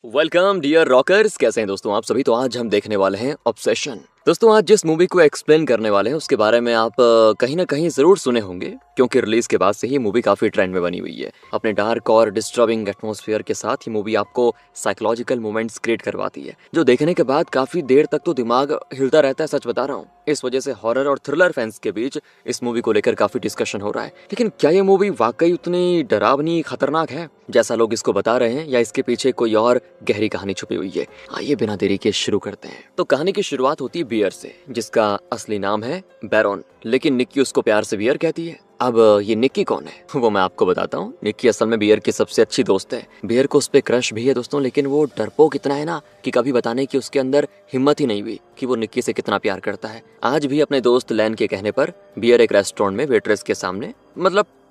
Welcome dear rockers, कैसे हैं दोस्तों आप सभी। तो आज हम देखने वाले हैं ऑब्सेशन। दोस्तों आज जिस मूवी को एक्सप्लेन करने वाले हैं उसके बारे में आप कहीं ना कहीं जरूर सुने होंगे, क्योंकि रिलीज के बाद से ही मूवी काफी ट्रेंड में बनी हुई है। अपने डार्क और डिस्टर्बिंग एटमॉस्फेयर के साथ ही मूवी आपको साइकोलॉजिकल मोमेंट्स क्रिएट करवाती है, जो देखने के बाद काफी देर तक तो दिमाग हिलता रहता है, सच बता रहा हूँ। इस वजह से हॉरर और थ्रिलर फैंस के बीच इस मूवी को लेकर काफी डिस्कशन हो रहा है। लेकिन क्या ये मूवी वाकई उतनी डरावनी खतरनाक है जैसा लोग इसको बता रहे हैं, या इसके पीछे कोई और गहरी कहानी छुपी हुई है? आइए बिना देरी के शुरू करते हैं। तो कहानी की शुरुआत होती है बियर से, जिसका असली नाम है बैरॉन, लेकिन निक्की उसको प्यार से बियर कहती है। अब ये निक्की कौन है वो मैं आपको बताता हूँ। निक्की असल में बियर की सबसे अच्छी दोस्त है। बियर को उस पे क्रश भी है दोस्तों, लेकिन वो डरपोक इतना है ना कि कभी बताने की उसके अंदर हिम्मत ही नहीं हुई कि वो निक्की से कितना प्यार करता है। आज भी अपने दोस्त लैन के कहने पर बियर एक रेस्टोरेंट में वेट्रेस के सामने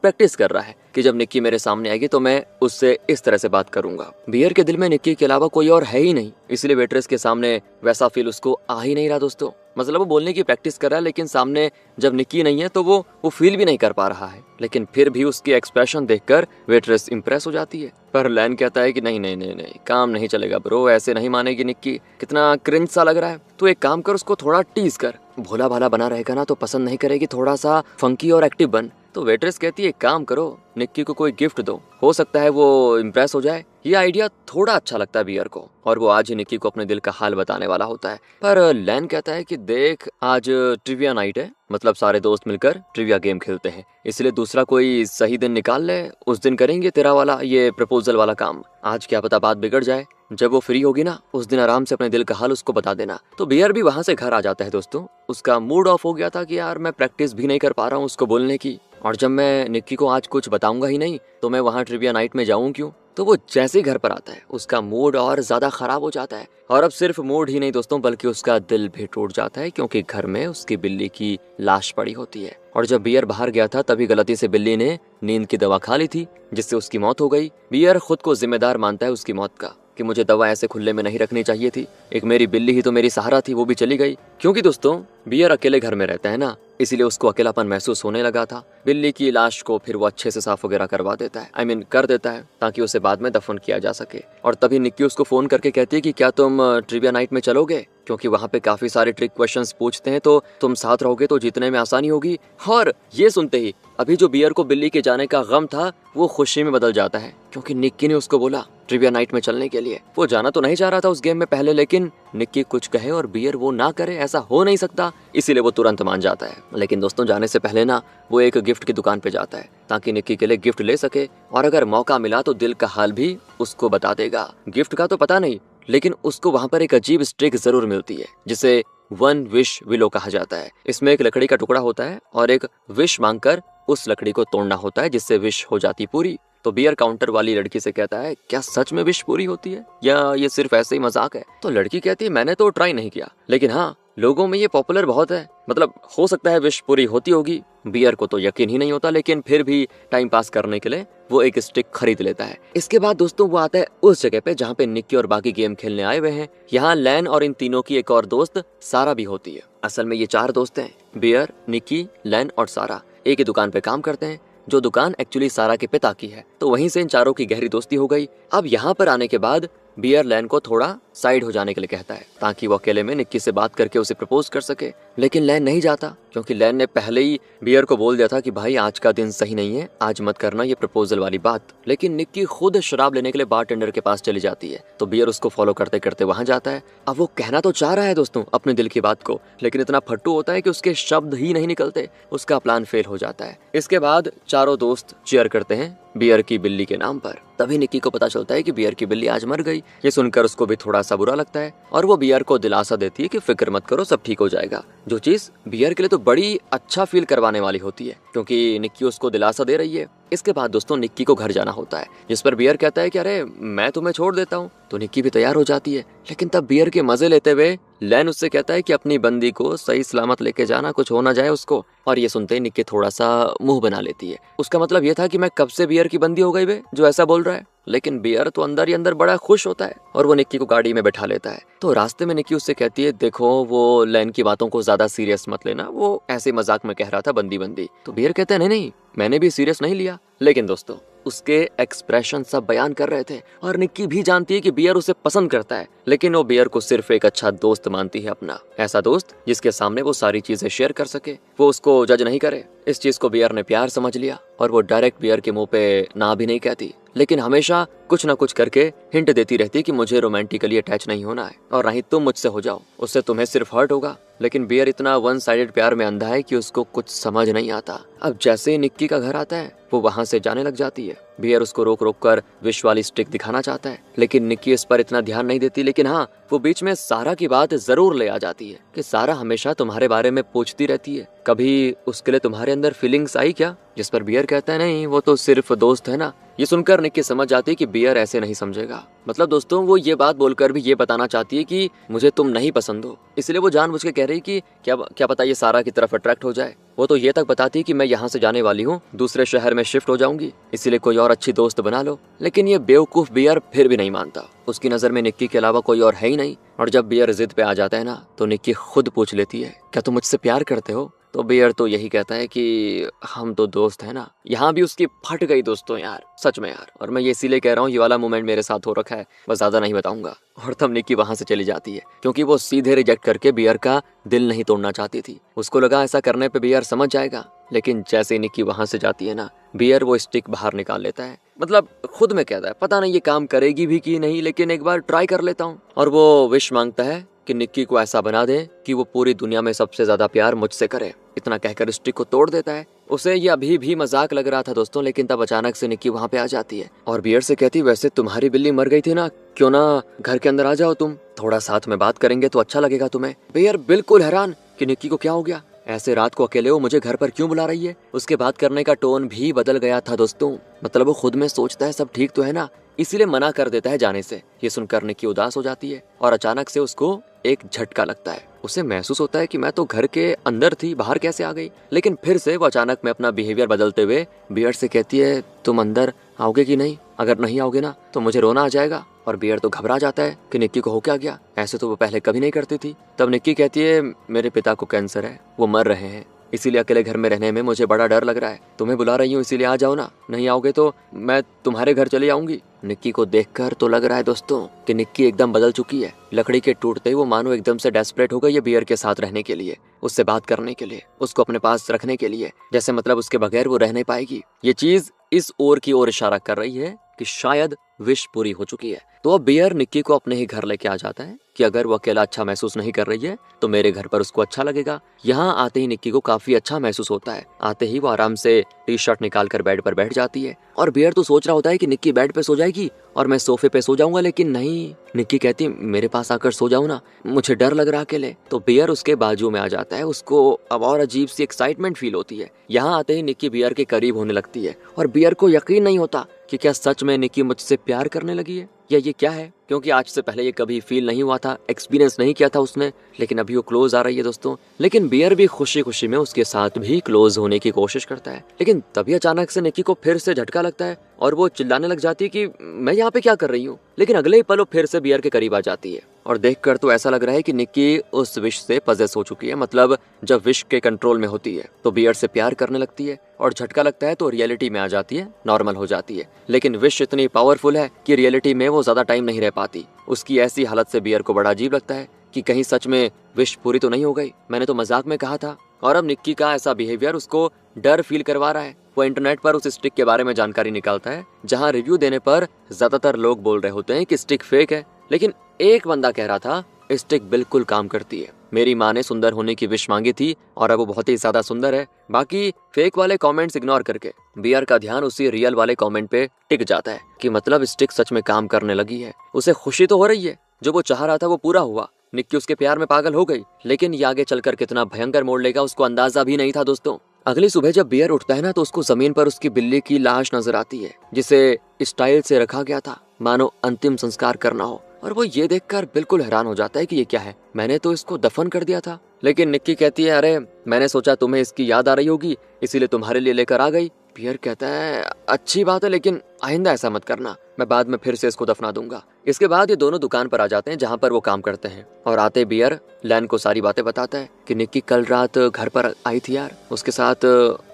प्रैक्टिस कर रहा है कि जब निक्की मेरे सामने आएगी तो मैं उससे इस तरह से बात करूंगा। बियर के दिल में निक्की के अलावा कोई और है ही नहीं, इसलिए वेट्रेस के सामने वैसा फील उसको आ ही नहीं रहा दोस्तों। मतलब वो बोलने की प्रैक्टिस कर रहा है, लेकिन सामने जब निक्की नहीं है तो वो फील भी नहीं कर पा रहा है। लेकिन फिर भी उसकी एक्सप्रेशन देखकर वेट्रेस इंप्रेस हो जाती है। पर लैन कहता है कि नहीं नहीं नहीं नहीं, काम नहीं चलेगा ब्रो, ऐसे नहीं मानेगी निक्की, कितना क्रिंज सा लग रहा है। तो एक काम कर, उसको थोड़ा टीज कर, भोला भाला बना रहेगा ना तो पसंद नहीं करेगी, थोड़ा सा फंकी और एक्टिव बन। तो वेट्रेस कहती है एक काम करो, निक्की को कोई गिफ्ट दो, हो सकता है वो इम्प्रेस हो जाए। ये आइडिया थोड़ा अच्छा लगता है बियर को, और वो आज ही निक्की को अपने दिल का हाल बताने वाला होता है। पर लैन कहता है कि देख, आज ट्रिविया नाइट है, मतलब सारे दोस्त मिलकर ट्रिविया गेम खेलते हैं, इसलिए दूसरा कोई सही दिन निकाल ले, उस दिन करेंगे तेरा वाला ये प्रपोजल वाला काम। आज क्या पता बात बिगड़ जाए, जब वो फ्री होगी ना उस दिन आराम से अपने दिल का हाल उसको बता देना। तो बियर भी वहां से घर आ जाता है दोस्तों। उसका मूड ऑफ हो गया था कि यार मैं प्रैक्टिस भी नहीं कर पा रहा हूँ उसको बोलने की, और जब मैं निक्की को आज कुछ बताऊंगा ही नहीं तो मैं वहाँ ट्रिविया नाइट में जाऊं क्यों। तो वो जैसे ही घर पर आता है उसका मूड और ज्यादा खराब हो जाता है, और अब सिर्फ मूड ही नहीं दोस्तों बल्कि उसका दिल भी टूट जाता है, क्योंकि घर में उसकी बिल्ली की लाश पड़ी होती है। और जब बियर बाहर गया था तभी गलती से बिल्ली ने नींद की दवा खा ली थी, जिससे उसकी मौत हो गई। बियर खुद को जिम्मेदार मानता है उसकी मौत का, कि मुझे दवा ऐसे खुले में नहीं रखनी चाहिए थी, एक मेरी बिल्ली ही तो मेरी सहारा थी, वो भी चली गई। क्योंकि दोस्तों बियर अकेले घर में रहता है ना, इसीलिए उसको अकेलापन महसूस होने लगा था। बिल्ली की लाश को फिर वो अच्छे से साफ वगैरह करवा देता है, कर देता है, ताकि उसे बाद में दफन किया जा सके। और तभी निक्की उसको फोन करके कहती है कि क्या तुम ट्रिविया नाइट में चलोगे, क्योंकि वहाँ पे काफी सारे ट्रिक क्वेश्चंस पूछते हैं, तो तुम साथ रहोगे तो जीतने में आसानी होगी। और ये सुनते ही अभी जो बियर को बिल्ली के जाने का गम था वो खुशी में बदल जाता है, क्योंकि निक्की ने उसको बोला ट्रिविया नाइट में चलने के लिए। वो जाना तो नहीं चाह रहा था उस गेम में पहले, लेकिन निक्की कुछ कहे और बियर वो ना करे, ऐसा हो नहीं सकता, इसीलिए वो तुरंत मान जाता है। लेकिन दोस्तों जाने से पहले ना वो एक गिफ्ट की दुकान पे जाता है, ताकि निक्की के लिए गिफ्ट ले सके, और अगर मौका मिला तो दिल का हाल भी उसको बता देगा। गिफ्ट का तो पता नहीं, लेकिन उसको वहाँ पर एक अजीब स्टिक जरूर मिलती है, जिसे वन विश विलो कहा जाता है। इसमें एक लकड़ी का टुकड़ा होता है और एक विश मांगकर उस लकड़ी को तोड़ना होता है, जिससे विश हो जाती पूरी। तो बियर काउंटर वाली लड़की से कहता है क्या सच में विश पूरी होती है, या ये सिर्फ ऐसे ही मजाक है? तो लड़की कहती है मैंने तो ट्राई नहीं किया, लेकिन हाँ लोगों में ये पॉपुलर बहुत है, मतलब हो सकता है विश पूरी होती होगी। बियर को तो यकीन ही नहीं होता, लेकिन फिर भी टाइम पास करने के लिए वो एक स्टिक खरीद लेता है। इसके बाद दोस्तों वो आता है उस जगह पे जहाँ पे निक्की और बाकी गेम खेलने आए हुए हैं। यहाँ लैन और इन तीनों की एक और दोस्त सारा भी होती है। असल में ये 4 दोस्त हैं, बियर, निक्की, लैन और सारा, एक ही दुकान पे काम करते हैं, जो दुकान एक्चुअली सारा के पिता की है। तो वहीं से इन चारों की गहरी दोस्ती हो गई। अब यहाँ पर आने के बाद बियर लैन को थोड़ा साइड हो जाने के लिए कहता है, ताकि वो अकेले में निक्की से बात करके उसे प्रपोज कर सके। लेकिन लैन नहीं जाता, क्योंकि लैन ने पहले ही बियर को बोल दिया था कि भाई आज का दिन सही नहीं है, आज मत करना ये प्रपोजल वाली बात। लेकिन निक्की खुद शराब लेने के लिए बारटेंडर के पास चली जाती है, तो बियर उसको फॉलो करते करते वहां जाता है। अब वो कहना तो चाह रहा है दोस्तों अपने दिल की बात को, लेकिन इतना फट्टू होता है कि उसके शब्द ही नहीं निकलते, उसका प्लान फेल हो जाता है। इसके बाद चारों दोस्त चीयर करते हैं बियर की बिल्ली के नाम पर। तभी निक्की को पता चलता है कि बियर की बिल्ली आज मर गई। ये सुनकर उसको भी थोड़ा सा बुरा लगता है, और वो बियर को दिलासा देती है कि फिक्र मत करो, सब ठीक हो जाएगा। जो चीज बियर के लिए तो बड़ी अच्छा फील करवाने वाली होती है, क्योंकि निक्की उसको दिलासा दे रही है। इसके बाद दोस्तों निक्की को घर जाना होता है, जिस पर बियर कहता है कि अरे मैं तुम्हें छोड़ देता हूँ। तो निक्की भी तैयार हो जाती है, लेकिन तब बियर के मजे लेते हुए लैन उससे कहता है कि अपनी बंदी को सही सलामत लेके जाना, कुछ हो ना जाए उसको। और ये सुनते ही निक्की थोड़ा सा मुंह बना लेती है। उसका मतलब ये था कि मैं कब से बियर की बंदी हो गई बे, जो ऐसा बोल रहा है। लेकिन बियर तो अंदर ही अंदर बड़ा खुश होता है, और वो निक्की को गाड़ी में बैठा लेता है। तो रास्ते में निक्की उससे कहती है देखो वो लैन की बातों को ज्यादा सीरियस मत लेना, वो ऐसे मजाक में कह रहा था बंदी बंदी। तो बियर कहता है नहीं नहीं, मैंने भी सीरियस नहीं लिया। लेकिन दोस्तों उसके एक्सप्रेशन सब बयान कर रहे थे। और निक्की भी जानती है कि बियर उसे पसंद करता है, लेकिन वो बियर को सिर्फ एक अच्छा दोस्त मानती है, अपना ऐसा दोस्त जिसके सामने वो सारी चीजें शेयर कर सके, वो उसको जज नहीं करे। इस चीज को बियर ने प्यार समझ लिया और वो डायरेक्ट बियर के मुंह पे ना भी नहीं कहती, लेकिन हमेशा कुछ ना कुछ करके हिंट देती रहती कि मुझे रोमांटिकली अटैच नहीं होना है और ना ही तुम मुझसे हो जाओ, उससे तुम्हें सिर्फ हर्ट होगा। लेकिन बियर इतना वन साइडेड प्यार में अंधा है कि उसको कुछ समझ नहीं आता। अब जैसे ही निक्की का घर आता है वो वहां से जाने लग जाती है। बियर उसको रोक रोक कर विश वाली स्टिक दिखाना चाहता है, लेकिन निक्की इस पर इतना ध्यान नहीं देती। लेकिन हाँ, वो बीच में सारा की बात जरूर ले आ जाती है कि सारा हमेशा तुम्हारे बारे में पूछती रहती है, कभी उसके लिए तुम्हारे अंदर फीलिंग्स आई क्या? जिस पर बियर कहता है नहीं, वो तो सिर्फ दोस्त है ना। ये सुनकर निक्की समझ जाती है कि बियर ऐसे नहीं समझेगा। मतलब दोस्तों, वो ये बात बोलकर भी ये बताना चाहती है कि मुझे तुम नहीं पसंद हो, इसलिए वो जानबूझ के कह रही कि क्या पता ये सारा की तरफ अट्रैक्ट हो जाए। वो तो ये तक बताती है कि मैं यहाँ से जाने वाली हूँ, दूसरे शहर में शिफ्ट हो जाऊंगी, इसीलिए कोई और अच्छी दोस्त बना लो। लेकिन ये बेवकूफ बियर फिर भी नहीं मानता। उसकी नजर में निक्की के अलावा कोई और है ही नहीं। और जब बियर जिद पे आ जाता है ना, तो निक्की खुद पूछ लेती है, क्या तुम मुझसे प्यार करते हो? तो बियर तो यही कहता है कि हम तो दोस्त है ना। यहाँ भी उसकी फट गई दोस्तों यार, सच में यार। और मैं ये इसीलिए कह रहा हूँ, ये वाला मोमेंट मेरे साथ हो रखा है, बस ज्यादा नहीं बताऊंगा। और तब निक्की वहां से चली जाती है, क्योंकि वो सीधे रिजेक्ट करके बियर का दिल नहीं तोड़ना चाहती थी। उसको लगा ऐसा करने पे बियर समझ जाएगा। लेकिन जैसे निक्की वहां से जाती है ना, बियर वो स्टिक बाहर निकाल लेता है। मतलब खुद में कहता है, पता नहीं ये काम करेगी भी कि नहीं, लेकिन एक बार ट्राई कर लेता हूँ। और वो विश मांगता है कि निक्की को ऐसा बना दे कि वो पूरी दुनिया में सबसे ज्यादा प्यार मुझसे करे। इतना कहकर स्टिक को तोड़ देता है। उसे ये अभी भी मजाक लग रहा था दोस्तों, लेकिन तब अचानक से निक्की वहां पे आ जाती है और बियर से कहती, वैसे तुम्हारी बिल्ली मर गई थी ना, क्यों ना घर के अंदर आ जाओ, तुम थोड़ा साथ में बात करेंगे तो अच्छा लगेगा तुम्हें। बियर बिल्कुल हैरान कि निक्की को क्या हो गया, ऐसे रात को अकेले वो मुझे घर पर क्यों बुला रही है। उसके बात करने का टोन भी बदल गया था दोस्तों। मतलब वो खुद में सोचता है सब ठीक तो है ना, इसीलिए मना कर देता है जाने से। ये सुनकर निक्की उदास हो जाती है और अचानक से उसको एक झटका लगता है। उसे महसूस होता है कि मैं तो घर के अंदर थी, बाहर कैसे आ गई। लेकिन फिर से वो अचानक में अपना बिहेवियर बदलते हुए बियर से कहती है, तुम अंदर आओगे कि नहीं? अगर नहीं आओगे ना तो मुझे रोना आ जाएगा। और बियर तो घबरा जाता है कि निक्की को हो क्या गया, ऐसे तो वो पहले कभी नहीं करती थी। तब निक्की कहती है, मेरे पिता को कैंसर है, वो मर रहे हैं, इसीलिए अकेले घर में रहने में मुझे बड़ा डर लग रहा है। तुम्हें बुला रही हूँ इसीलिए आ जाओ ना, नहीं आओगे तो मैं तुम्हारे घर चली आऊंगी। निक्की को देखकर तो लग रहा है दोस्तों कि निक्की एकदम बदल चुकी है। लकड़ी के टूटते ही वो मानो एकदम से डेस्परेट हो गई है बियर के साथ रहने के लिए, उससे बात करने के लिए, उसको अपने पास रखने के लिए, जैसे मतलब उसके बगैर वो रह नहीं पाएगी। ये चीज इस ओर की ओर इशारा कर रही है कि शायद विश पूरी हो चुकी है। तो अब बियर निक्की को अपने ही घर लेके आ जाता है कि अगर वो अकेला अच्छा महसूस नहीं कर रही है तो मेरे घर पर उसको अच्छा लगेगा। यहाँ आते ही निक्की को काफी अच्छा महसूस होता है। आते ही वो आराम से टी शर्ट निकाल कर बेड पर बैठ जाती है और बियर तो सोच रहा होता है कि निक्की बेड पे सो जाएगी और मैं सोफे पे सो जाऊंगा, लेकिन नहीं, निक्की कहती मेरे पास आकर सो जाओ ना, मुझे डर लग रहा अकेले। तो बियर उसके बाजू में आ जाता है। उसको अब और अजीब सी एक्साइटमेंट फील होती है। यहाँ आते ही निक्की बियर के करीब होने लगती है और बियर को यकीन नहीं होता कि क्या सच में निक्की मुझसे प्यार करने लगी है या ये क्या है, क्योंकि आज से पहले ये कभी फील नहीं हुआ था, एक्सपीरियंस नहीं किया था उसने। लेकिन अभी वो क्लोज आ रही है दोस्तों। लेकिन बियर भी खुशी खुशी में उसके साथ भी क्लोज होने की कोशिश करता है। लेकिन तभी अचानक से निक्की को फिर से झटका लगता है और वो चिल्लाने लग जाती है कि मैं यहाँ पे क्या कर रही हूँ। लेकिन अगले ही पल वो फिर से बियर के करीब आ जाती है और देखकर तो ऐसा लग रहा है कि निक्की उस विश से पजेस हो चुकी है। मतलब जब विश के कंट्रोल में होती है तो बियर से प्यार करने लगती है और झटका लगता है तो रियलिटी में आ जाती है, नॉर्मल हो जाती है। लेकिन विश इतनी पावरफुल है कि रियलिटी में वो ज्यादा टाइम नहीं रह पाती। उसकी ऐसी हालत से बियर को बड़ा अजीब लगता है कि कहीं सच में विश पूरी तो नहीं हो गई, मैंने तो मजाक में कहा था। और अब निक्की का ऐसा बिहेवियर उसको डर फील करवा रहा है। वो इंटरनेट पर उस स्टिक के बारे में जानकारी निकालता है, जहाँ रिव्यू देने पर ज्यादातर लोग बोल रहे होते हैं कि स्टिक फेक है, लेकिन एक बंदा कह रहा था स्टिक बिल्कुल काम करती है। मेरी माँ ने सुंदर होने की विश मांगी थी और अब वो बहुत ही ज्यादा सुंदर है। बाकी फेक वाले कमेंट्स इग्नोर करके बियर का ध्यान उसी रियल वाले कमेंट पे टिक जाता है कि मतलब स्टिक सच में काम करने लगी है। उसे खुशी तो हो रही है, जो वो चाह रहा था वो पूरा हुआ। निक्की उसके प्यार में पागल हो गई, लेकिन ये आगे चलकर कितना भयंकर मोड़ लेगा उसको अंदाजा भी नहीं था दोस्तों। अगली सुबह जब बियर उठता है ना तो उसको जमीन पर उसकी बिल्ली की लाश नजर आती है, जिसे स्टाइल से रखा गया था, मानो अंतिम संस्कार करना हो। और वो ये देखकर बिल्कुल हैरान हो जाता है कि ये क्या है, मैंने तो इसको दफन कर दिया था। लेकिन निक्की कहती है, अरे मैंने सोचा तुम्हें इसकी याद आ रही होगी इसीलिए तुम्हारे लिए लेकर आ गई। बियर कहता है, अच्छी बात है, लेकिन आइंदा ऐसा मत करना, मैं बाद में फिर से इसको दफना दूंगा। इसके बाद ये दोनों दुकान पर आ जाते हैं जहाँ पर वो काम करते हैं और आते बियर लैन को सारी बातें बताता है कि निक्की कल रात घर पर आई थी यार, उसके साथ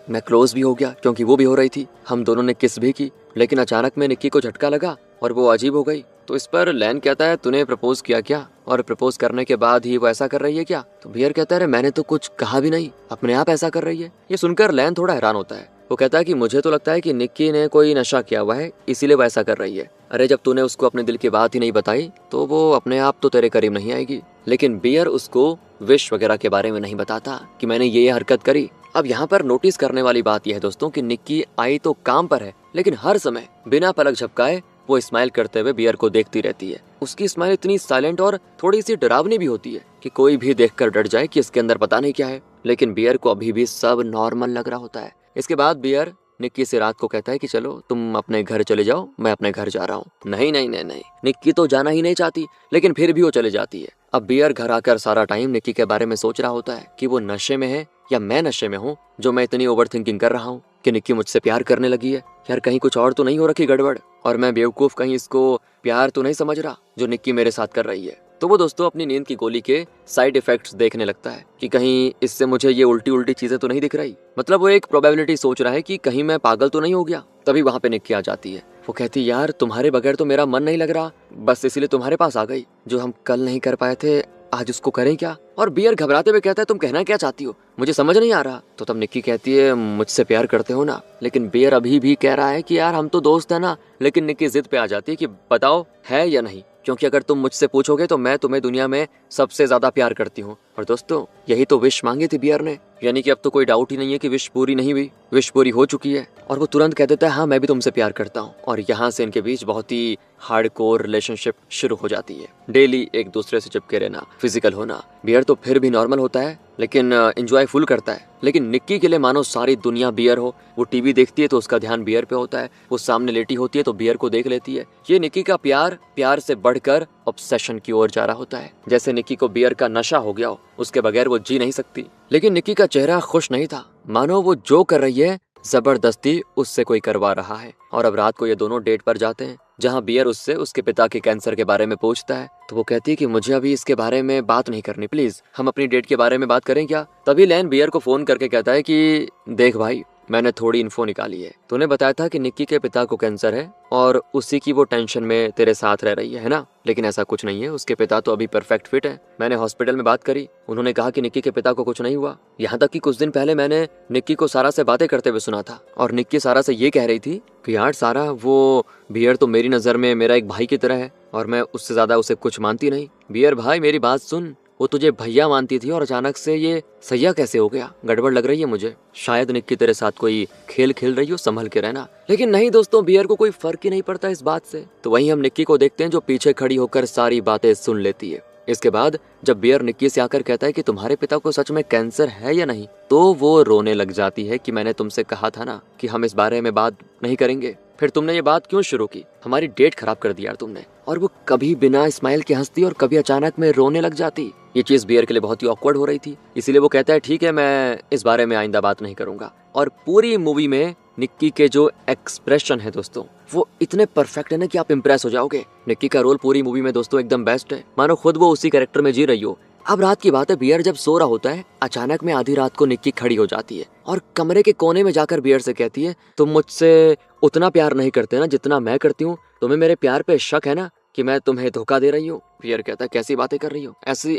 मैं क्लोज भी हो गया क्योंकि वो भी हो रही थी, हम दोनों ने किस भी की, लेकिन अचानक में निक्की को झटका लगा और वो अजीब हो गई। तो इस पर लैन कहता है तूने प्रपोज किया क्या, और प्रपोज करने के बाद ही वो ऐसा कर रही है क्या? तो बियर कहता है मैंने तो कुछ कहा भी नहीं, अपने आप ऐसा कर रही है। ये सुनकर लैन थोड़ा हैरान होता है। वो कहता है कि मुझे तो लगता है कि निक्की ने कोई नशा किया हुआ है, इसीलिए वो ऐसा कर रही है। अरे जब तूने उसको अपने दिल की बात ही नहीं बताई तो वो अपने आप तो तेरे करीब नहीं आएगी। लेकिन बियर उसको विश वगैरह के बारे में नहीं बताता कि मैंने ये हरकत करी। अब यहाँ पर नोटिस करने वाली बात यह है दोस्तों कि निक्की आई तो काम पर है, लेकिन हर समय बिना पलक झपकाए वो स्माइल करते हुए बियर को देखती रहती है। उसकी स्माइल इतनी साइलेंट और थोड़ी सी डरावनी भी होती है कि कोई भी देखकर डर जाए कि इसके अंदर पता नहीं क्या है। लेकिन बियर को अभी भी सब नॉर्मल लग रहा होता है। इसके बाद बियर निक्की से रात को कहता है कि चलो तुम अपने घर चले जाओ, मैं अपने घर जा रहा हूँ। नहीं नहीं नहीं नहीं, निक्की तो जाना ही नहीं चाहती, लेकिन फिर भी वो चले जाती है। अब बियर घर आकर सारा टाइम निक्की के बारे में सोच रहा होता है कि वो नशे में है या मैं नशे में हूँ, जो मैं इतनी ओवर थिंकिंग कर रहा हूँ कि निक्की मुझसे प्यार करने लगी है। यार कहीं कुछ और तो नहीं हो रखी गड़बड़, और मैं बेवकूफ कहीं इसको प्यार तो नहीं समझ रहा जो निक्की मेरे साथ कर रही है। तो वो दोस्तों अपनी नींद की गोली के साइड इफेक्ट्स देखने लगता है कि कहीं इससे मुझे ये उल्टी उल्टी चीजें तो नहीं दिख रही। मतलब वो एक प्रोबेबिलिटी सोच रहा है कि कहीं मैं पागल तो नहीं हो गया। तभी वहां पे निक्की आ जाती है। वो कहती यार तुम्हारे बगैर तो मेरा मन नहीं लग रहा, बस इसीलिए तुम्हारे पास आ गई। जो हम कल नहीं कर पाए थे आज उसको करें क्या? और बियर घबराते हुए कहता है तुम कहना क्या चाहती हो, मुझे समझ नहीं आ रहा। तो तब निक्की कहती है मुझसे प्यार करते हो ना? लेकिन बियर अभी भी कह रहा है कि यार हम तो दोस्त है ना। लेकिन निक्की जिद पे आ जाती है कि बताओ है या नहीं, क्योंकि अगर तुम मुझसे पूछोगे तो मैं तुम्हें दुनिया में सबसे ज्यादा प्यार करती हूँ। और दोस्तों यही तो विश मांगी थी बियर ने, यानी कि अब तो कोई डाउट ही नहीं है कि विश पूरी नहीं हुई, विश पूरी हो चुकी है। और वो तुरंत कह देता है हाँ मैं भी तुमसे प्यार करता हूँ। और यहाँ से इनके बीच बहुत ही हार्डकोर रिलेशनशिप शुरू हो जाती है। डेली एक दूसरे से चिपके रहना, फिजिकल होना। बियर तो फिर भी नॉर्मल होता है, लेकिन एंजॉय फुल करता है। लेकिन निक्की के लिए मानो सारी दुनिया बियर हो। वो टीवी देखती है तो उसका ध्यान बियर पे होता है, वो सामने लेटी होती है तो बियर को देख लेती है। ये निक्की का प्यार से बढ़कर ऑब्सेशन की ओर जा रहा होता है, जैसे निक्की को बियर का नशा हो गया हो, उसके बगैर वो जी नहीं सकती। लेकिन निक्की का चेहरा खुश नहीं था, मानो वो जो कर रही है जबरदस्ती उससे कोई करवा रहा है। और अब रात को ये दोनों डेट पर जाते हैं, जहाँ बियर उससे उसके पिता के कैंसर के बारे में पूछता है। तो वो कहती है कि मुझे अभी इसके बारे में बात नहीं करनी, प्लीज हम अपनी डेट के बारे में बात करें क्या? तभी लैन बियर को फोन करके कहता है कि देख भाई मैंने थोड़ी इन्फो निकाली है, तूने बताया था कि निक्की के पिता को कैंसर है और उसी की वो टेंशन में तेरे साथ रह रही है ना? लेकिन ऐसा कुछ नहीं है, उसके पिता तो अभी परफेक्ट फिट है। मैंने हॉस्पिटल में बात करी, उन्होंने कहा कि निक्की के पिता को कुछ नहीं हुआ। यहाँ तक कि कुछ दिन पहले मैंने निक्की को सारा से बातें करते हुए सुना था, और निक्की सारा से ये कह रही थी कि यार सारा वो बियर तो मेरी नजर में मेरा एक भाई की तरह है और मैं उससे ज्यादा उसे कुछ मानती नहीं। बियर भाई मेरी बात सुन, वो तुझे भैया मानती थी और अचानक से ये सैया कैसे हो गया? गड़बड़ लग रही है मुझे, शायद निक्की तेरे साथ कोई खेल खेल रही हो, संभल के रहना। लेकिन नहीं दोस्तों, बियर को कोई फर्क ही नहीं पड़ता इस बात से। तो वहीं हम निक्की को देखते हैं जो पीछे खड़ी होकर सारी बातें सुन लेती है। इसके बाद जब बियर निक्की से आकर कहता है कि तुम्हारे पिता को सच में कैंसर है या नहीं, तो वो रोने लग जाती है कि मैंने तुमसे कहा था ना कि हम इस बारे में बात नहीं करेंगे, फिर तुमने ये बात क्यों शुरू की? हमारी डेट खराब कर दी यार तुमने। और वो कभी बिना स्माइल के हंसती और कभी अचानक में रोने लग जाती। ये चीज बियर के लिए बहुत ही ऑकवर्ड हो रही थी, इसीलिए वो कहता है ठीक है मैं इस बारे में आइंदा बात नहीं करूंगा। और पूरी मूवी में निक्की के जो एक्सप्रेशन है दोस्तों वो इतने परफेक्ट है ना कि आप इम्प्रेस हो जाओगे। निक्की का रोल पूरी मूवी में दोस्तों एकदम बेस्ट है, मानो खुद वो उसी कैरेक्टर में जी रही हो। अब रात की बात है, बियर जब सो रहा होता है अचानक में आधी रात को निक्की खड़ी हो जाती है और कमरे के कोने में जाकर बियर से कहती है तुम मुझसे उतना प्यार नहीं करते ना जितना मैं करती हूँ, तुम्हें मेरे प्यार पे शक है ना कि मैं तुम्हें धोखा दे रही हूँ? बियर कहता है कैसी बातें कर रही हो,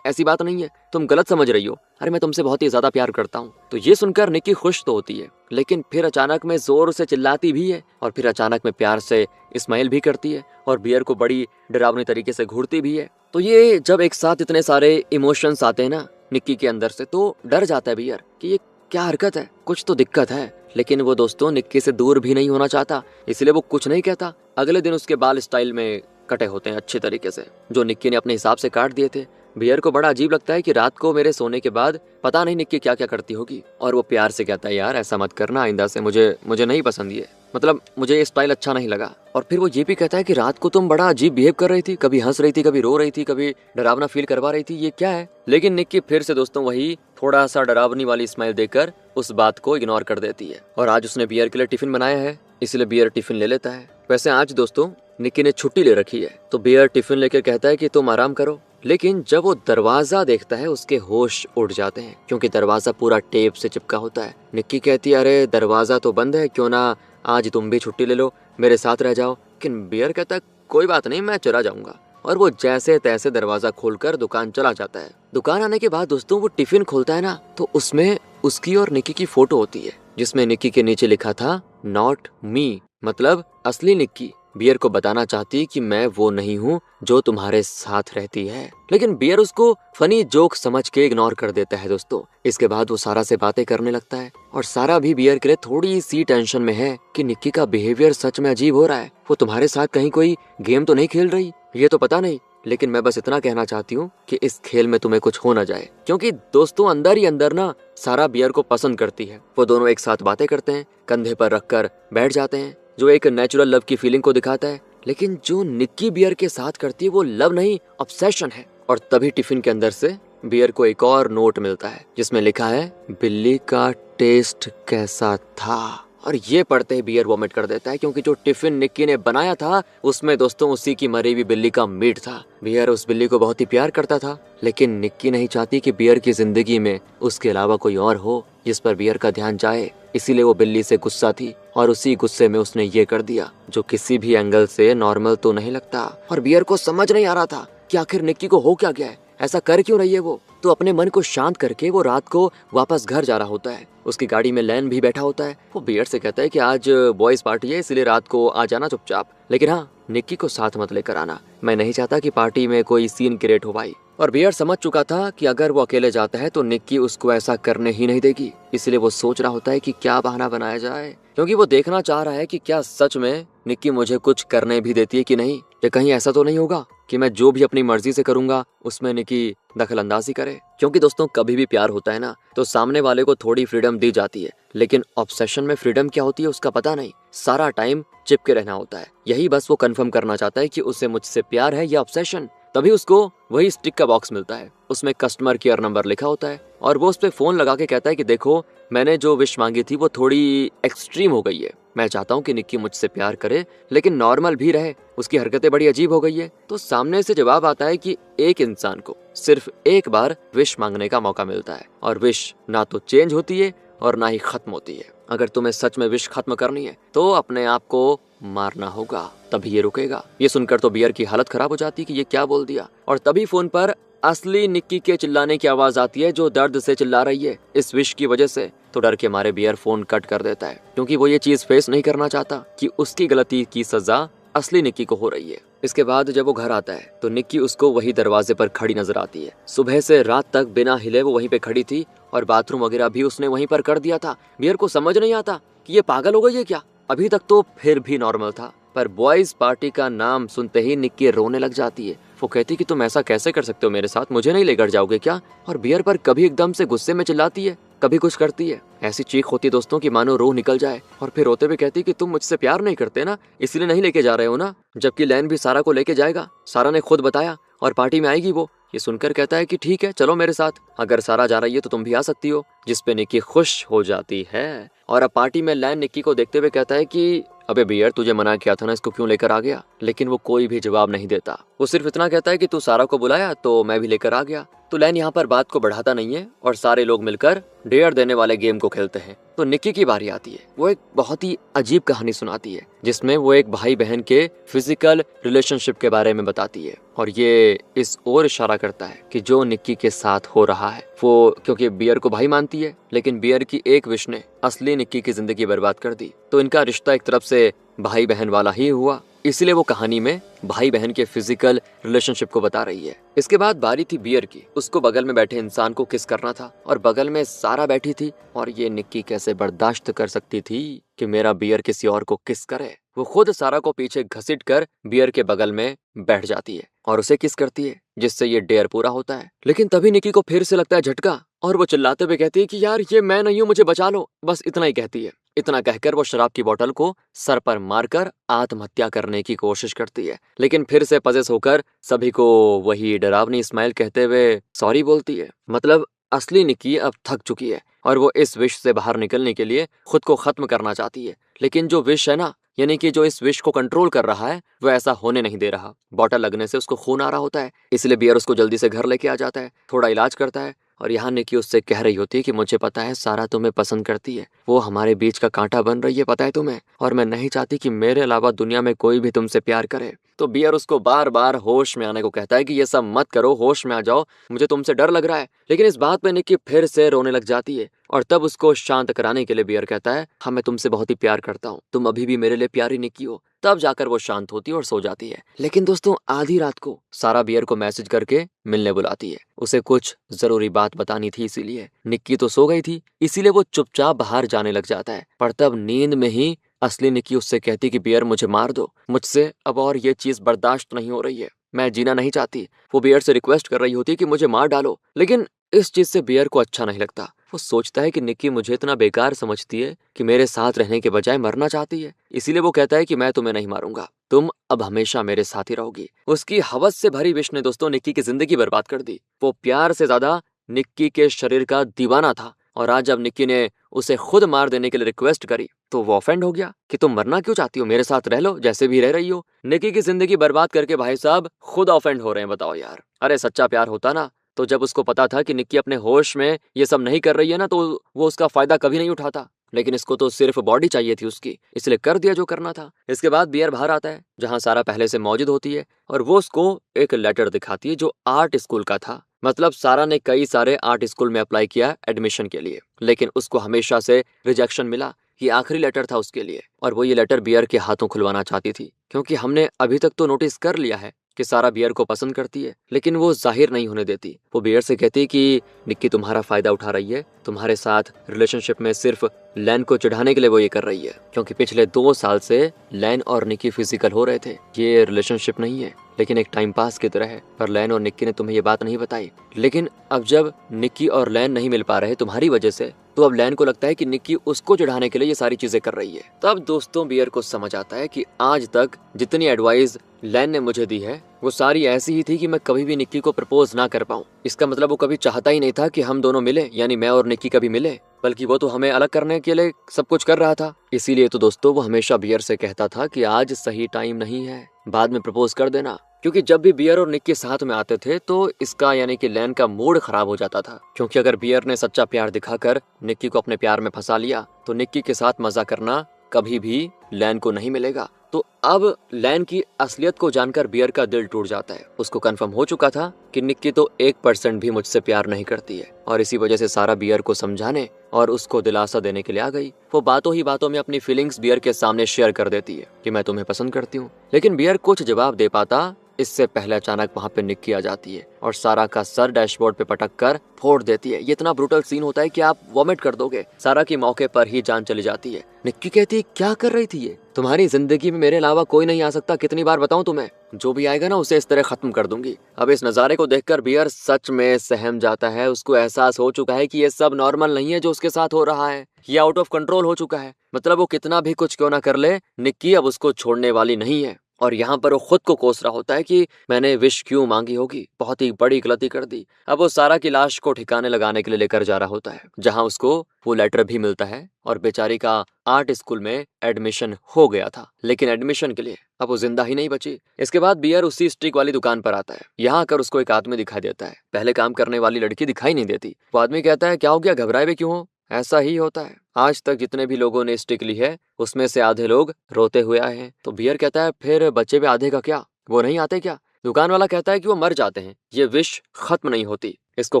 ऐसी बात नहीं है, तुम गलत समझ रही हो, अरे मैं तुमसे बहुत ही ज्यादा प्यार करता हूँ। तो ये सुनकर निक्की खुश तो होती है, लेकिन फिर अचानक में जोर से चिल्लाती भी है और फिर अचानक में प्यार से स्माइल भी करती है और बियर को बड़ी डरावनी तरीके से घूरती भी है। तो ये जब एक साथ इतने सारे इमोशंस आते हैं ना निक्की के अंदर से, तो डर जाता है बियर कि ये क्या हरकत है, कुछ तो दिक्कत है। लेकिन वो दोस्तों निक्की से दूर भी नहीं होना चाहता, इसलिए वो कुछ नहीं कहता। अगले दिन उसके बाल स्टाइल में कटे होते हैं अच्छे तरीके से, जो निक्की ने अपने हिसाब से काट दिए थे। बियर को बड़ा अजीब लगता है कि रात को मेरे सोने के बाद पता नहीं निक्की क्या क्या करती होगी, और वो प्यार से कहता है यार ऐसा मत करना आइंदा से, मुझे नहीं पसंद ये, मतलब मुझे ये स्टाइल अच्छा नहीं लगा। और फिर वो ये भी कहता है कि रात को तुम बड़ा अजीब बिहेव कर रही थी, कभी हंस रही थी, कभी रो रही थी, कभी डरावना फील करवा रही थी, ये क्या है? लेकिन निक्की फिर से दोस्तों वही थोड़ा सा डरावनी वाली स्माइल देकर उस बात को इग्नोर कर देती है। और आज उसने बियर के लिए टिफिन बनाया है, इसलिए बियर टिफिन ले लेता है। वैसे आज दोस्तों निक्की ने छुट्टी ले रखी है, तो बियर टिफिन लेकर कहता है कि तुम आराम करो, लेकिन जब वो दरवाजा देखता है उसके होश उड़ जाते हैं, क्योंकि दरवाजा पूरा टेप से चिपका होता है। निक्की कहती है अरे दरवाजा तो बंद है, क्यों ना आज तुम भी छुट्टी ले लो, मेरे साथ रह जाओ। लेकिन बियर कहता है कोई बात नहीं, मैं चला जाऊंगा। और वो जैसे तैसे दरवाजा खोलकर दुकान चला जाता है। दुकान आने के बाद दोस्तों वो टिफिन खोलता है ना, तो उसमें उसकी और निक्की की फोटो होती है, जिसमें निक्की के नीचे लिखा था नॉट मी, मतलब असली निक्की बियर को बताना चाहती कि मैं वो नहीं हूँ जो तुम्हारे साथ रहती है। लेकिन बियर उसको फनी जोक समझ के इग्नोर कर देता है दोस्तों। इसके बाद वो सारा से बातें करने लगता है और सारा भी बियर के लिए थोड़ी सी टेंशन में है कि निक्की का बिहेवियर सच में अजीब हो रहा है। वो तुम्हारे साथ कहीं कोई गेम तो नहीं खेल रही, ये तो पता नहीं, लेकिन मैं बस इतना कहना चाहती हूँ कि इस खेल में तुम्हें कुछ हो ना जाए। क्योंकि दोस्तों अंदर ही अंदर ना सारा बियर को पसंद करती है। वो दोनों एक साथ बातें करते हैं, कंधे पर रखकर बैठ जाते हैं, जो एक नेचुरल लव की फीलिंग को दिखाता है। लेकिन जो निक्की बियर के साथ करती है वो लव नहीं, ऑब्सेशन है। और तभी टिफिन के अंदर से बियर को एक और नोट मिलता है, जिसमें लिखा है बिल्ली का टेस्ट कैसा था। और ये पढ़ते ही बियर वॉमिट कर देता है, क्योंकि जो टिफिन निक्की ने बनाया था उसमें दोस्तों उसी की मरी हुई बिल्ली का मीट था। बियर उस बिल्ली को बहुत ही प्यार करता था, लेकिन निक्की नहीं चाहती कि बियर की जिंदगी में उसके अलावा कोई और हो जिस पर बियर का ध्यान जाए। इसीलिए वो बिल्ली से गुस्सा थी और उसी गुस्से में उसने ये कर दिया, जो किसी भी एंगल से नॉर्मल तो नहीं लगता। और बियर को समझ नहीं आ रहा था कि आखिर निक्की को हो क्या गया है, ऐसा कर क्यों रही है वो। तो अपने मन को शांत करके वो रात को वापस घर जा रहा होता है। उसकी गाड़ी में लैन भी बैठा होता है। वो बियर से कहता है कि आज बॉयज पार्टी है, इसलिए रात को आ जाना चुपचाप, लेकिन हाँ निक्की को साथ मत लेकर आना, मैं नहीं चाहता कि पार्टी में कोई सीन क्रिएट हो भाई। और बियर समझ चुका था कि अगर वो अकेले जाता है तो निक्की उसको ऐसा करने ही नहीं देगी, इसलिए वो सोच रहा होता है कि क्या बहाना बनाया जाए, क्योंकि वो देखना चाह रहा है कि क्या सच में निक्की मुझे कुछ करने भी देती है कि नहीं, या कहीं ऐसा तो नहीं होगा कि मैं जो भी अपनी मर्जी से करूंगा उसमें निक्की दखल अंदाजी करे। क्योंकि दोस्तों कभी भी प्यार होता है ना तो सामने वाले को थोड़ी फ्रीडम दी जाती है, लेकिन ऑब्सेशन में फ्रीडम क्या होती है उसका पता नहीं, सारा टाइम चिपके रहना होता है। यही बस वो कंफर्म करना चाहता है कि उसे मुझसे प्यार है या ऑब्सेशन। तभी उसको वही स्टिक का बॉक्स मिलता है, उसमें कस्टमर केयर नंबर लिखा होता है, और वो उस पे फोन लगा के कहता है कि देखो मैंने जो विश मांगी थी वो थोड़ी एक्सट्रीम हो गई है, मैं चाहता हूँ कि निक्की मुझसे प्यार करे लेकिन नॉर्मल भी रहे, उसकी हरकतें बड़ी अजीब हो गई है। तो सामने से जवाब आता है कि एक इंसान को सिर्फ एक बार विश मांगने का मौका मिलता है, और विश ना तो चेंज होती है और ना ही खत्म होती है। अगर तुम्हें सच में विश खत्म करनी है तो अपने आप को मारना होगा, तभी ये रुकेगा। ये सुनकर तो बियर की हालत खराब हो जाती कि ये क्या बोल दिया। और तभी फोन पर असली निक्की के चिल्लाने की आवाज आती है, जो दर्द से चिल्ला रही है इस विश की वजह से। तो डर के मारे बियर फोन कट कर देता है, क्योंकि वो ये चीज फेस नहीं करना चाहता कि उसकी गलती की सजा असली निक्की को हो रही है। इसके बाद जब वो घर आता है तो निक्की उसको वही दरवाजे पर खड़ी नजर आती है। सुबह से रात तक बिना हिले वो वहीं पे खड़ी थी, और बाथरूम वगैरह भी उसने वहीं पर कर दिया था। बियर को समझ नहीं आता कि ये पागल हो गई है क्या। अभी तक तो फिर भी नॉर्मल था, पर बॉयज पार्टी का नाम सुनते ही निक्की रोने लग जाती है। वो कहती कि तुम ऐसा कैसे कर सकते हो मेरे साथ, मुझे नहीं लेकर जाओगे क्या। और बियर पर कभी एकदम से गुस्से में चिल्लाती है, कभी कुछ करती है। ऐसी चीख होती दोस्तों की मानो रूह निकल जाए। और फिर रोते हुए कहती कि तुम मुझसे प्यार नहीं करते ना, इसलिए नहीं लेके जा रहे हो ना, जबकि लैन भी सारा को लेके जाएगा, सारा ने खुद बताया, और पार्टी में आएगी वो। ये सुनकर कहता है कि ठीक है चलो मेरे साथ, अगर सारा जा रही है तो तुम भी आ सकती हो, जिसपे निक्की खुश हो जाती है। और अब पार्टी में लैन निक्की को देखते हुए कहता है कि अबे बियर तुझे मना किया था ना, इसको क्यों लेकर आ गया। लेकिन वो कोई भी जवाब नहीं देता, वो सिर्फ इतना कहता है कि तू सारा को बुलाया तो मैं भी लेकर आ गया। तो लैन यहाँ पर बात को बढ़ाता नहीं है और सारे लोग मिलकर डेयर देने वाले गेम को खेलते हैं। तो निक्की की बारी आती है। वो एक बहुत ही अजीब कहानी सुनाती है, जिसमें वो एक भाई बहन के फिजिकल रिलेशनशिप के बारे में बताती है, और ये इस ओर इशारा करता है कि जो निक्की के साथ हो रहा है वो, क्योंकि बियर को भाई मानती है, लेकिन बियर की एक विश ने असली निक्की की जिंदगी बर्बाद कर दी। तो इनका रिश्ता एक तरफ से भाई बहन वाला ही हुआ, इसलिए वो कहानी में भाई बहन के फिजिकल रिलेशनशिप को बता रही है। इसके बाद बारी थी बियर की। उसको बगल में बैठे इंसान को किस करना था, और बगल में सारा बैठी थी, और ये निक्की कैसे बर्दाश्त कर सकती थी कि मेरा बियर किसी और को किस करे। वो खुद सारा को पीछे घसीट कर बियर के बगल में बैठ जाती है और उसे किस करती है, जिससे ये डेयर पूरा होता है। लेकिन तभी निक्की को फिर से लगता है झटका, और वो चिल्लाते हुए कहती है कि यार ये मैं नहीं हूँ, मुझे बचा लो। बस इतना ही कहती है। इतना कहकर वो शराब की बोतल को सर पर मारकर आत्महत्या करने की कोशिश करती है, लेकिन फिर से पजेस होकर सभी को वही डरावनी स्माइल कहते हुए सॉरी बोलती है। मतलब असली निक्की अब थक चुकी है और वो इस विश से बाहर निकलने के लिए खुद को खत्म करना चाहती है। लेकिन जो विश है ना, यानी कि जो इस विश को कंट्रोल कर रहा है वो ऐसा होने नहीं दे रहा। बॉटल लगने से उसको खून आ रहा होता है, इसलिए बियर उसको जल्दी से घर लेके आ जाता है, थोड़ा इलाज करता है। और यहाँ निक्की उससे कह रही होती है कि मुझे पता है सारा तुम्हें पसंद करती है, वो हमारे बीच का कांटा बन रही है, पता है तुम्हें, और मैं नहीं चाहती कि मेरे अलावा दुनिया में कोई भी तुमसे प्यार करे। तो बियर उसको बार बार होश में आने को कहता है कि ये सब मत करो, होश में आ जाओ, मुझे तुमसे डर लग रहा है। लेकिन इस बात पे निक्की फिर से रोने लग जाती है और तब उसको शांत कराने के लिए बियर कहता है, हाँ मैं तुमसे बहुत ही प्यार करता हूँ, तुम अभी भी मेरे लिए प्यारी निक्की हो। तब जाकर वो शांत होती है और सो जाती है। लेकिन दोस्तों आधी रात को सारा बियर को मैसेज करके मिलने बुलाती है। उसे कुछ जरूरी बात बतानी थी, इसीलिए निक्की तो सो गई थी, इसीलिए वो चुपचाप बाहर जाने लग जाता है। पर तब नींद में ही असली निक्की उससे कहती कि बियर मुझे मार दो, मुझसे अब और ये चीज बर्दाश्त नहीं हो रही है, मैं जीना नहीं चाहती। वो बियर से रिक्वेस्ट कर रही होती कि मुझे मार डालो, लेकिन इस चीज से बियर को अच्छा नहीं लगता। वो सोचता है कि निक्की मुझे इतना बेकार समझती है कि मेरे साथ रहने के बजाय मरना चाहती है, इसीलिए वो कहता है कि मैं तुम्हें नहीं मारूंगा, तुम अब हमेशा मेरे साथ ही रहोगी। उसकी हवस से भरी विश ने दोस्तों निक्की की जिंदगी बर्बाद कर दी। वो प्यार से ज्यादा निक्की के शरीर का दीवाना था, और आज जब निक्की ने उसे खुद मार देने के लिए रिक्वेस्ट करी तो वो ऑफेंड हो गया कि तुम मरना क्यों चाहती हो, मेरे साथ रह लो जैसे भी रह रही हो। निक्की की जिंदगी बर्बाद करके भाई साहब खुद ऑफेंड हो रहे हैं, बताओ यार। अरे सच्चा प्यार होता ना तो जब उसको पता था कि निक्की अपने होश में ये सब नहीं कर रही है ना, तो वो उसका फायदा कभी नहीं उठाता। लेकिन इसको तो सिर्फ बॉडी चाहिए थी उसकी, इसलिए कर दिया जो करना था। इसके बाद बियर बाहर आता है जहां सारा पहले से मौजूद होती है, और वो उसको एक लेटर दिखाती है जो आर्ट स्कूल का था। मतलब सारा ने कई सारे आर्ट स्कूल में अप्लाई किया एडमिशन के लिए, लेकिन उसको हमेशा से रिजेक्शन मिला। ये आखिरी लेटर था उसके लिए, और वो ये लेटर बियर के हाथों खुलवाना चाहती थी, क्योंकि हमने अभी तक तो नोटिस कर लिया है कि सारा बियर को पसंद करती है, लेकिन वो जाहिर नहीं होने देती। वो बियर से कहती है कि निक्की तुम्हारा फायदा उठा रही है, तुम्हारे साथ रिलेशनशिप में सिर्फ लैन को चिढ़ाने के लिए वो ये कर रही है, क्योंकि पिछले 2 साल से लैन और निक्की फिजिकल हो रहे थे। ये रिलेशनशिप नहीं है, लेकिन एक टाइम पास की तरह है। पर लैन और निक्की ने तुम्हें ये बात नहीं बताई, लेकिन अब जब निक्की और लैन नहीं मिल पा रहे तुम्हारी वजह से, तो अब लैन को लगता है कि निक्की उसको चिढ़ाने के लिए ये सारी चीजें कर रही है। तब दोस्तों बियर को समझ आता है कि आज तक जितनी एडवाइस लैन ने मुझे दी है वो सारी ऐसी ही थी कि मैं कभी भी निक्की को प्रपोज ना कर पाऊं। इसका मतलब वो कभी चाहता ही नहीं था कि हम दोनों मिले, यानी मैं और निक्की कभी मिले, बल्कि वो तो हमें अलग करने के लिए सब कुछ कर रहा था। इसीलिए तो दोस्तों वो हमेशा बियर से कहता था कि आज सही टाइम नहीं है, बाद में प्रपोज कर देना। क्योंकि जब भी बियर और निक्की साथ में आते थे तो इसका यानी कि लैन का मूड खराब हो जाता था, क्योंकि अगर बियर ने सच्चा प्यार दिखाकर निक्की को अपने प्यार में फंसा लिया तो निक्की के साथ मजा करना कभी भी लैन को नहीं मिलेगा। तो अब लैन की असलियत को जानकर बियर का दिल टूट जाता है। उसको कंफर्म हो चुका था कि निक्की तो 1% भी मुझसे प्यार नहीं करती है, और इसी वजह से सारा बियर को समझाने और उसको दिलासा देने के लिए आ गई। वो बातों ही बातों में अपनी फीलिंग्स बियर के सामने शेयर कर देती है कि मैं तुम्हें पसंद करती हूँ। लेकिन बियर कुछ जवाब दे पाता इससे पहले अचानक वहां पे निक्की आ जाती है और सारा का सर डैशबोर्ड पे पटक कर फोड़ देती है। ये इतना ब्रूटल सीन होता है कि आप वॉमिट कर दोगे। सारा की मौके पर ही जान चली जाती है। निक्की कहती है क्या कर रही थी ये, तुम्हारी जिंदगी में मेरे अलावा कोई नहीं आ सकता, कितनी बार बताऊं तुम्हें, जो भी आएगा ना उसे इस तरह खत्म कर दूंगी। अब इस नजारे को देखकर बियर सच में सहम जाता है। उसको एहसास हो चुका है कि ये सब नॉर्मल नहीं है जो उसके साथ हो रहा है, ये आउट ऑफ कंट्रोल हो चुका है। मतलब वो कितना भी कुछ क्यों ना कर ले, निक्की अब उसको छोड़ने वाली नहीं है। और यहाँ पर वो खुद को कोस रहा होता है कि मैंने विश क्यों मांगी होगी, बहुत ही बड़ी गलती कर दी। अब वो सारा की लाश को ठिकाने लगाने के लिए लेकर जा रहा होता है, जहाँ उसको वो लेटर भी मिलता है और बेचारी का आर्ट स्कूल में एडमिशन हो गया था, लेकिन एडमिशन के लिए अब वो जिंदा ही नहीं बची। इसके बाद बियर उसी स्टिक वाली दुकान पर आता है। यहाँ आकर उसको एक आदमी दिखाई देता है। पहले काम करने वाली लड़की दिखाई नहीं देती। वो आदमी कहता है क्या हो गया, घबराए भी क्यों हो, ऐसा ही होता है, आज तक जितने भी लोगों ने स्टिक ली है उसमें से आधे लोग रोते हुए आए हैं। तो बियर कहता है फिर बचे हुए आधे का क्या, वो नहीं आते क्या? दुकान वाला कहता है कि वो मर जाते हैं, ये विश खत्म नहीं होती, इसको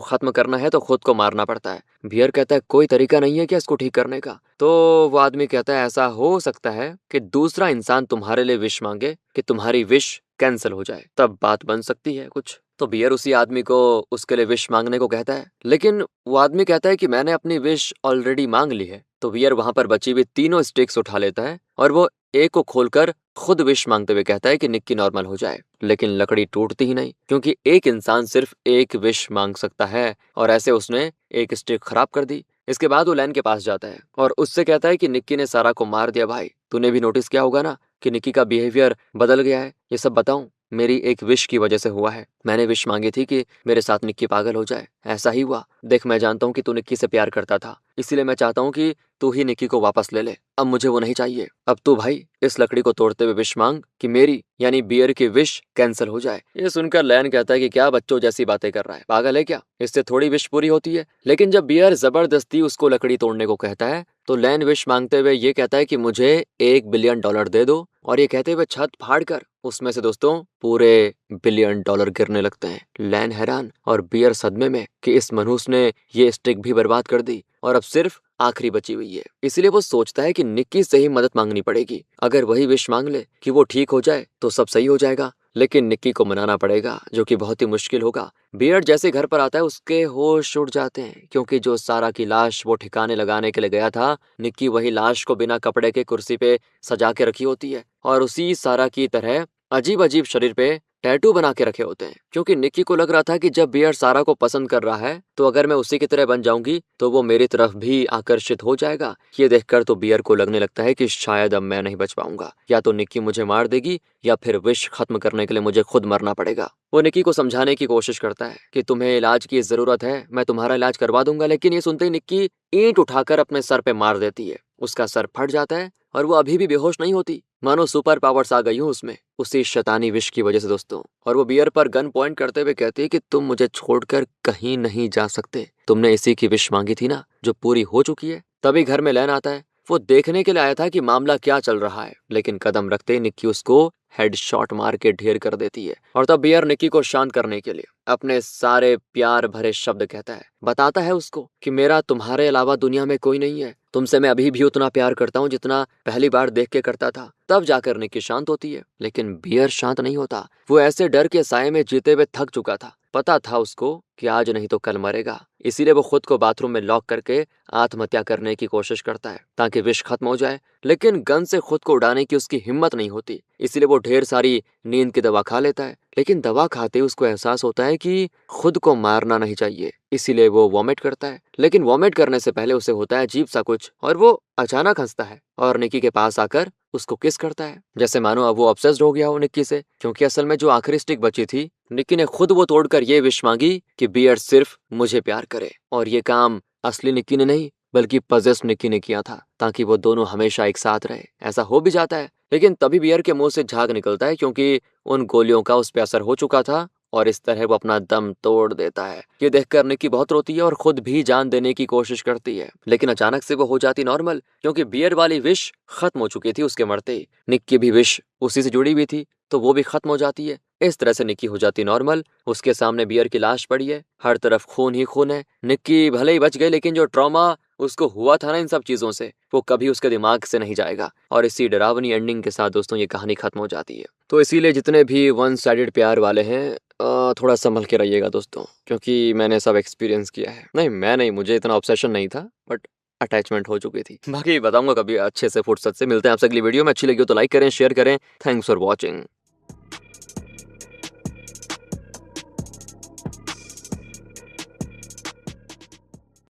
खत्म करना है तो खुद को मारना पड़ता है। बियर कहता है कोई तरीका नहीं है क्या इसको ठीक करने का? तो वो आदमी कहता है ऐसा हो सकता है कि दूसरा इंसान तुम्हारे लिए विश मांगे कि तुम्हारी विश कैंसिल हो जाए, तब बात बन सकती है कुछ। तो बियर उसी आदमी को उसके लिए विश मांगने को कहता है, लेकिन वो आदमी कहता है कि मैंने अपनी विश ऑलरेडी मांग ली है। तो बियर वहां पर बची हुई तीनों स्टिक्स उठा लेता है और वो एक को खोलकर खुद विश मांगते हुए कहता है कि निक्की नॉर्मल हो जाए। लेकिन लकड़ी टूटती ही नहीं, क्योंकि एक इंसान सिर्फ एक विश मांग सकता है, और ऐसे उसने एक स्टिक खराब कर दी। इसके बाद वो लैन के पास जाता है और उससे कहता है कि निक्की ने सारा को मार दिया। भाई तूने भी नोटिस किया होगा ना कि निक्की का बिहेवियर बदल गया है, ये सब बताऊं? मेरी एक विश की वजह से हुआ है। मैंने विश मांगी थी कि मेरे साथ निक्की पागल हो जाए, ऐसा ही हुआ। देख, मैं जानता हूँ कि तू निक्की से प्यार करता था, इसीलिए मैं चाहता हूँ कि तू ही निक्की को वापस ले ले। अब मुझे वो नहीं चाहिए। अब तू भाई इस लकड़ी को तोड़ते हुए विश मांग कि मेरी यानी बियर की विश कैंसिल हो जाए। ये सुनकर लैन कहता है कि क्या बच्चों जैसी बातें कर रहा है, पागल है क्या? इससे थोड़ी विश पूरी होती है। लेकिन जब बियर जबरदस्ती उसको लकड़ी तोड़ने को कहता है तो लैन विश मांगते हुए ये कहता है कि मुझे $1 बिलियन दे दो। और ये कहते हुए छत फाड़ कर उसमें से दोस्तों पूरे $1 बिलियन गिरने लगते हैं। लैन हैरान और बियर सदमे में कि इस मनहूस ने ये स्टिक भी बर्बाद कर दी और अब सिर्फ आखिरी बची हुई है। इसलिए वो सोचता है कि निक्की से ही मदद मांगनी पड़ेगी। अगर वही विश मांग ले कि वो ठीक हो जाए तो सब सही हो जाएगा, लेकिन निक्की को मनाना पड़ेगा, जो कि बहुत ही मुश्किल होगा। बियर्ड जैसे घर पर आता है उसके होश उड़ जाते हैं, क्योंकि जो सारा की लाश वो ठिकाने लगाने के लिए गया था, निक्की वही लाश को बिना कपड़े के कुर्सी पे सजा के रखी होती है और उसी सारा की तरह अजीब अजीब शरीर पे टैटू बना के रखे होते हैं। क्योंकि निक्की को लग रहा था कि जब बियर्ड सारा को पसंद कर रहा है तो अगर मैं उसी की तरह बन जाऊंगी तो वो मेरी तरफ भी आकर्षित हो जाएगा। ये देखकर तो बियर को लगने लगता है कि शायद अब मैं नहीं बच पाऊंगा, या तो निक्की मुझे मार देगी या फिर विश खत्म करने के लिए मुझे खुद मरना पड़ेगा। वो निक्की को समझाने की कोशिश करता है कि तुम्हें इलाज की जरूरत है, मैं तुम्हारा इलाज करवा दूंगा। लेकिन ये सुनते ही निक्की ईंट उठाकर अपने सर पे मार देती है। उसका सर फट जाता है और वो अभी भी बेहोश नहीं होती, मानो सुपर पावर्स आ गई हूँ उसमें, उसी शैतानी विश की वजह से दोस्तों। और वो बियर पर गन पॉइंट करते हुए कहती है कि तुम मुझे छोड़कर कहीं नहीं जा सकते। तुमने इसी की विश मांगी थी ना, जो पूरी हो चुकी है। तभी घर में लैन आता है। वो देखने के लिए आया था कि मामला क्या चल रहा है, लेकिन कदम रखते ही निक्की उसको हेडशॉट मार के ढेर कर देती है। और तब बियर निक्की को शांत करने के लिए अपने सारे प्यार भरे शब्द कहता है, बताता है उसको कि मेरा तुम्हारे अलावा दुनिया में कोई नहीं है। तुमसे मैं अभी भी उतना प्यार करता हूँ जितना पहली बार देख के करता था। तब जाकर निक्की शांत होती है, लेकिन बियर शांत नहीं होता। वो ऐसे डर के साए में जीते हुए थक चुका था। पता था उसको कि आज नहीं तो कल मरेगा, इसीलिए वो खुद को बाथरूम में लॉक करके आत्महत्या करने की कोशिश करता है ताकि विष खत्म हो जाए। लेकिन गन से खुद को उड़ाने की उसकी हिम्मत नहीं होती, इसीलिए वो ढेर सारी नींद की दवा खा लेता है। लेकिन दवा खाते उसको एहसास होता है कि खुद को मारना नहीं चाहिए, इसीलिए वो वॉमिट करता है। लेकिन वॉमिट करने से पहले उसे होता है अजीब सा कुछ, और वो अचानक हंसता है और निक्की के पास आकर उसको किस करता है, जैसे मानो अब वो ऑब्सेस्ड हो गया हो निक्की से। क्योंकि असल में जो आखिरी स्टिक बची थी, निक्की ने खुद वो तोड़कर ये विश मांगी कि बियर सिर्फ मुझे प्यार करे। और ये काम असली निक्की ने नहीं बल्कि पजेस्ट निक्की ने किया था, ताकि वो दोनों हमेशा एक साथ रहे। ऐसा हो भी जाता है, लेकिन तभी बियर के मुंह से झाग निकलता है, क्योंकि उन गोलियों का उस पर असर हो चुका था और इस तरह वो अपना दम तोड़ देता है। ये देखकर निक्की बहुत रोती है और खुद भी जान देने की कोशिश करती है, लेकिन अचानक से वो हो जाती नॉर्मल, क्योंकि बियर वाली विश खत्म हो चुकी थी उसके मरते ही। निक्की भी विश उसी से जुड़ी हुई थी, तो वो भी खत्म हो जाती है। इस तरह से निक्की हो जाती नॉर्मल। उसके सामने बियर की लाश पड़ी है, हर तरफ खून ही खून है। निक्की भले ही बच गई, लेकिन जो ट्रॉमा उसको हुआ था ना इन सब चीजों से, वो कभी उसके दिमाग से नहीं जाएगा। और इसी डरावनी एंडिंग के साथ दोस्तों ये कहानी खत्म हो जाती है। तो इसीलिए जितने भी वन साइडेड प्यार वाले हैं, थोड़ा संभल के रहिएगा दोस्तों, क्योंकि मैंने सब एक्सपीरियंस किया है। नहीं, मैं नहीं, मुझे इतना ऑब्सेशन नहीं था, बट अटैचमेंट हो चुकी थी। बाकी बताऊंगा कभी अच्छे से फुर्सत से। मिलते हैं आपसे अगली वीडियो में। अच्छी लगी हो तो लाइक करें, शेयर करें। Thanks for watching.